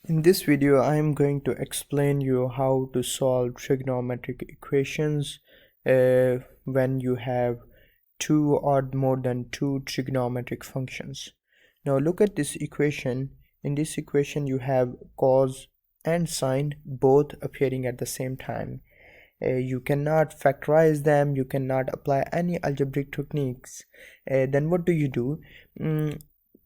In this video, I am going to explain you how to solve trigonometric equations when you have two or more than two trigonometric functions. Now look at this equation. In this equation, you have cos and sine both appearing at the same time. You cannot factorize them, you cannot apply any algebraic techniques. Then what do you do?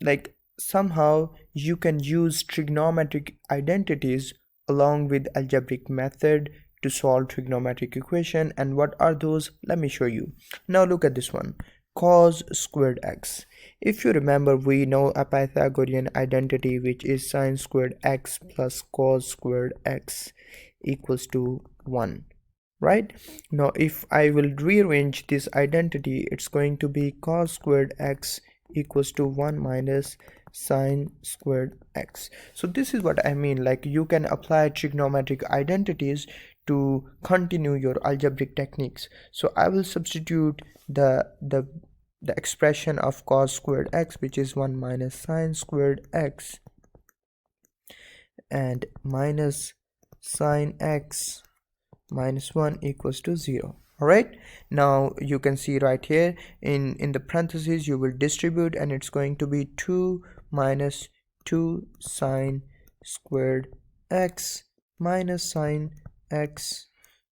Like somehow you can use trigonometric identities along with algebraic method to solve trigonometric equation. And what are those? Let me show you. Now look at this one, cos squared x. If you remember, we know a Pythagorean identity, which is sine squared x plus cos squared x equals to 1, right? Now if I will rearrange this identity, it's going to be cos squared x equals to 1 minus sine squared x. So this is what I mean, like you can apply trigonometric identities to continue your algebraic techniques. So I will substitute the expression of cos squared x, which is 1 minus sine squared x, and minus sine x minus 1 equals to 0. All right, now you can see right here in the parentheses you will distribute, and it's going to be 2 minus 2 sine squared x minus sine x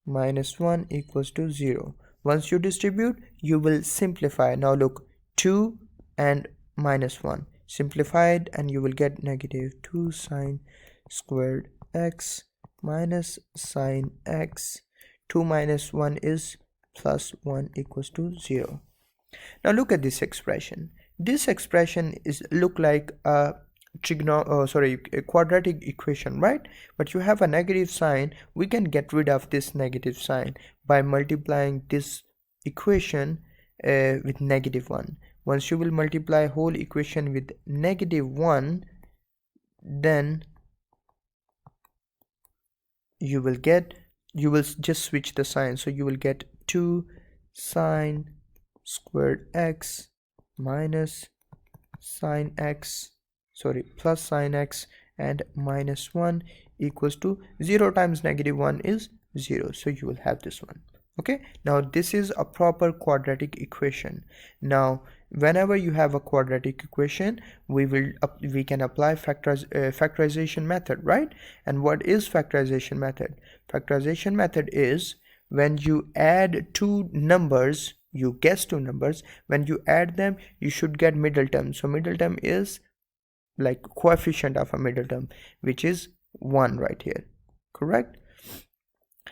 minus 1 equals to 0. Once you distribute, you will simplify. Now look, 2 and minus 1 simplified, and you will get negative 2 sine squared x minus sine x. 2 minus 1 is plus 1 equals to 0. Now look at this expression. This expression is look like a quadratic equation, right? But you have a negative sign. We can get rid of this negative sign by multiplying this equation with negative 1. Once you will multiply whole equation with negative 1, then you will just switch the sign, so you will get 2 sine squared x minus sine x, plus sine x, and minus 1 equals to 0 times negative 1 is 0, so you will have this one. Okay, now this is a proper quadratic equation. Now whenever you have a quadratic equation, we can apply factorization method, right? And what is factorization method? Factorization method is when you add two numbers, you guess two numbers, when you add them you should get middle term. So middle term is like coefficient of a middle term, which is 1 right here, correct?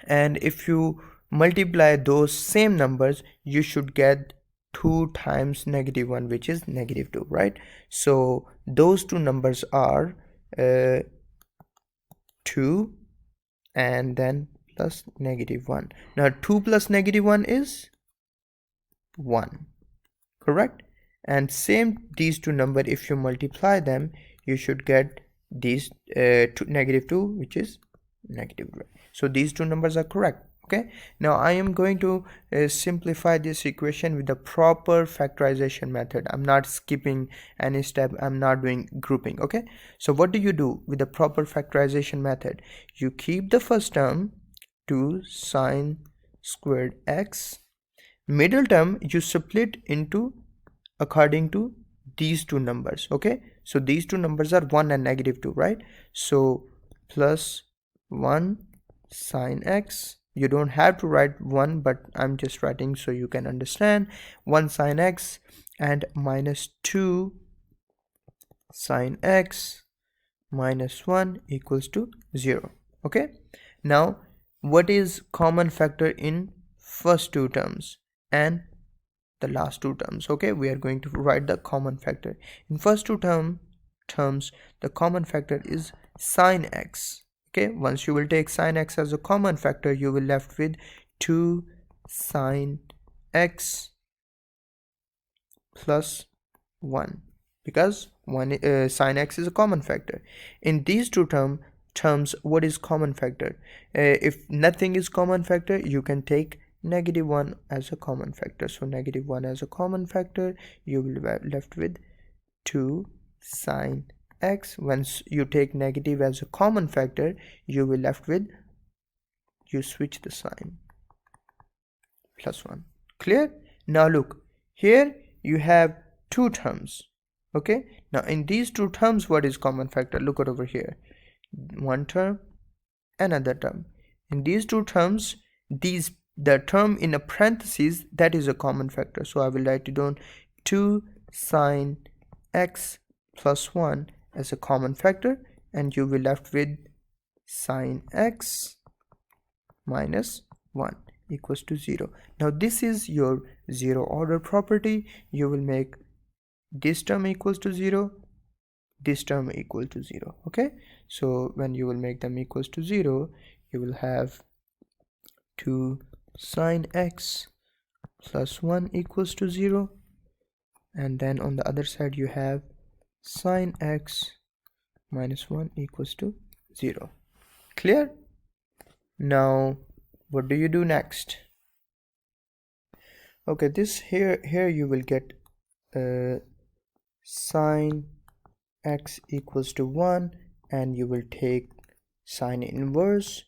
And if you multiply those same numbers, you should get 2 times negative 1, which is negative 2, right? So those two numbers are 2 and then plus negative 1. Now 2 plus negative 1 is 1, correct? And same these two numbers, if you multiply them, you should get these negative 2, which is negative 1. So these two numbers are correct. Okay, now I am going to simplify this equation with the proper factorization method. I'm not skipping any step, I'm not doing grouping. Okay, so what do you do with the proper factorization method? You keep the first term, 2 sine squared x, middle term you split into according to these two numbers. Okay, so these two numbers are 1 and negative 2, right? So plus 1 sine x, you don't have to write 1, but I'm just writing so you can understand, 1 sine x, and minus 2 sine x minus 1 equals to 0. Okay, now what is common factor in first two terms and the last two terms? Okay, we are going to write the common factor. In first two terms, the common factor is sine x. Okay, once you will take sine x as a common factor, you will left with 2 sine x plus 1, because sine x is a common factor. In these two terms, what is common factor? If nothing is common factor, you can take negative 1 as a common factor. So negative 1 as a common factor, you will be left with 2 sine x. Once you take negative as a common factor, you will left with, you switch the sign, +1. Clear? Now look, here you have two terms. Okay, now in these two terms, what is common factor? Look at over here, one term, another term. In these two terms, the term in a parenthesis, that is a common factor. So I will write it down 2 sine x plus 1 as a common factor, and you will left with sine x minus 1 equals to 0. Now this is your zero order property. You will make this term equals to 0, this term equal to 0. Okay, so when you will make them equals to 0, you will have 2 sine x plus 1 equals to 0, and then on the other side you have sine x minus 1 equals to 0. Clear? Now what do you do next? Okay, this here you will get sine x equals to 1, and you will take sine inverse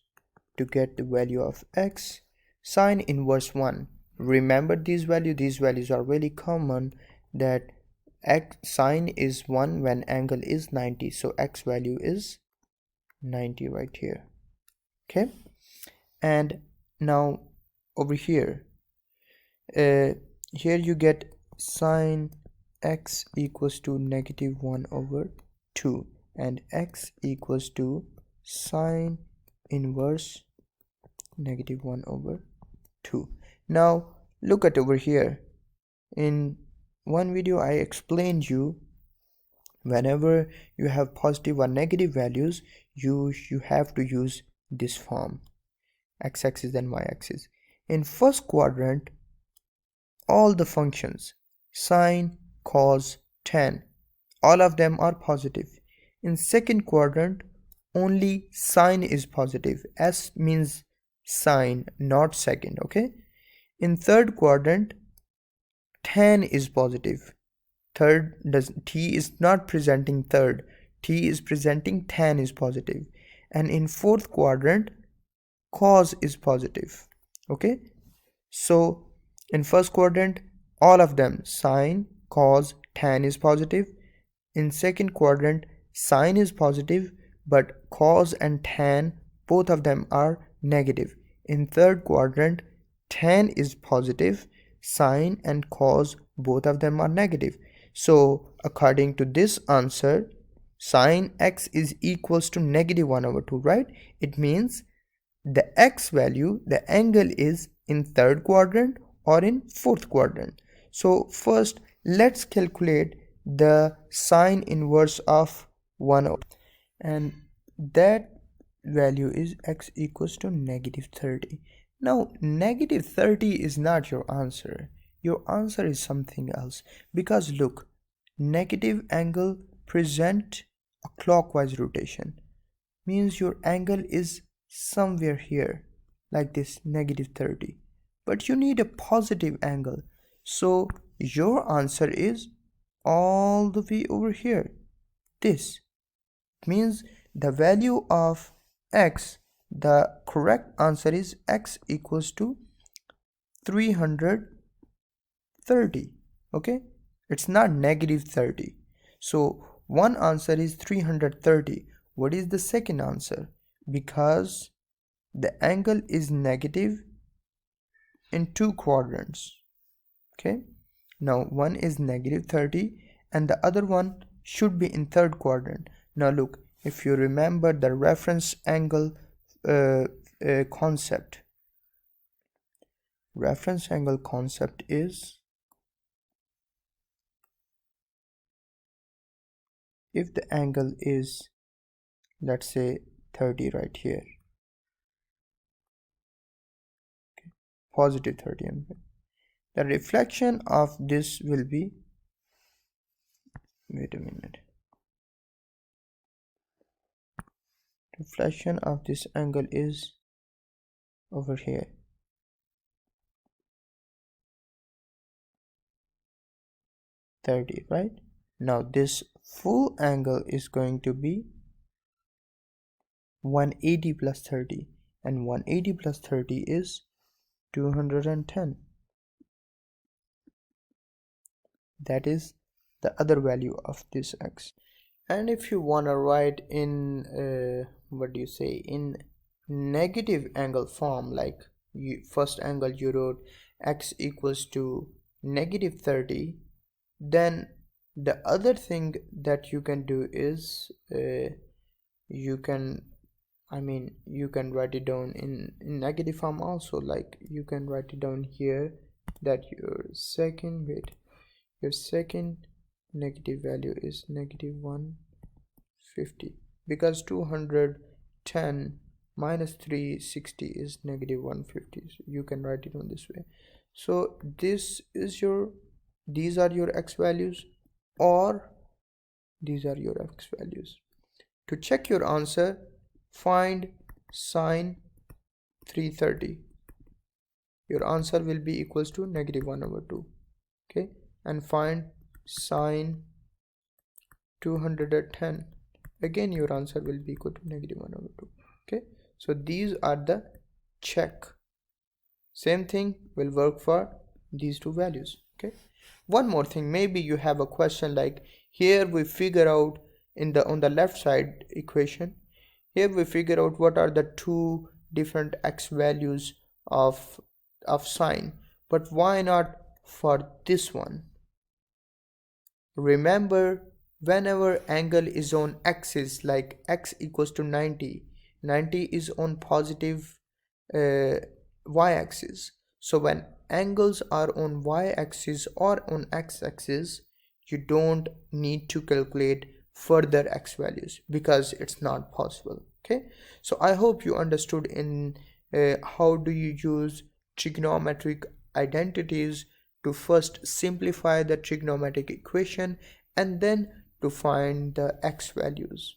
to get the value of x. Sine inverse 1, remember these values are really common, that x sine is 1 when angle is 90, so x value is 90 right here. Okay, and now over here, here you get sine x equals to -1/2, and x equals to sine inverse -1/2. Now look at over here. In one video I explained you, whenever you have positive or negative values, you have to use this form, x-axis and y-axis. In first quadrant, all the functions sine, cos, tan, all of them are positive. In second quadrant, only sine is positive. S means sine, not second. Okay, in third quadrant, tan is positive. Third t is not presenting third, t is presenting tan is positive. And in fourth quadrant, cos is positive. Okay, so in first quadrant, all of them sine, cos, tan is positive. In second quadrant, sine is positive, but cos and tan, both of them are negative. In third quadrant, tan is positive, sine and cos, both of them are negative. So according to this answer, sine x is equals to -1/2, right? It means the x value, the angle, is in third quadrant or in fourth quadrant. So first let's calculate the sine inverse of 1/2, and that value is x equals to -30. Now -30 is not your answer. Your answer is something else, because look, negative angle present a clockwise rotation, means your angle is somewhere here like this, -30, but you need a positive angle, so your answer is all the way over here. This means the value of x, the correct answer is x equals to 330. Okay, it's not -30. So one answer is 330. What is the second answer? Because the angle is negative in two quadrants. Okay, now one is -30 and the other one should be in third quadrant. Now look, if you remember the reference angle concept, reference angle concept is, if the angle is, let's say 30 right here, okay, positive 30, the reflection of this will be, wait a minute, reflection of this angle is over here, 30, right? Now this full angle is going to be 180 plus 30, and 180 plus 30 is 210. That is the other value of this x. And if you want to write in what do you say, in negative angle form, like first angle you wrote x equals to negative 30, then the other thing that you can do is you can you can write it down in negative form also. Like you can write it down here that your second negative value is negative 150, because 210 minus 360 is negative 150, so you can write it on this way. So these are your x values, or these are your x values. To check your answer, find sine 330. Your answer will be equals to negative 1 over 2. Okay, and find sine 210. Again your answer will be equal to negative 1 over 2. Okay, so these are the check. Same thing will work for these two values. Okay, one more thing, maybe you have a question like, here we figure out on the left side equation, here we figure out what are the two different x values of sine, but why not for this one? Remember, whenever angle is on axis, like x equals to 90, 90 is on positive y-axis. So when angles are on y-axis or on x-axis, you don't need to calculate further x values because it's not possible. Okay, so I hope you understood in how do you use trigonometric identities to first simplify the trigonometric equation and then to find the x values.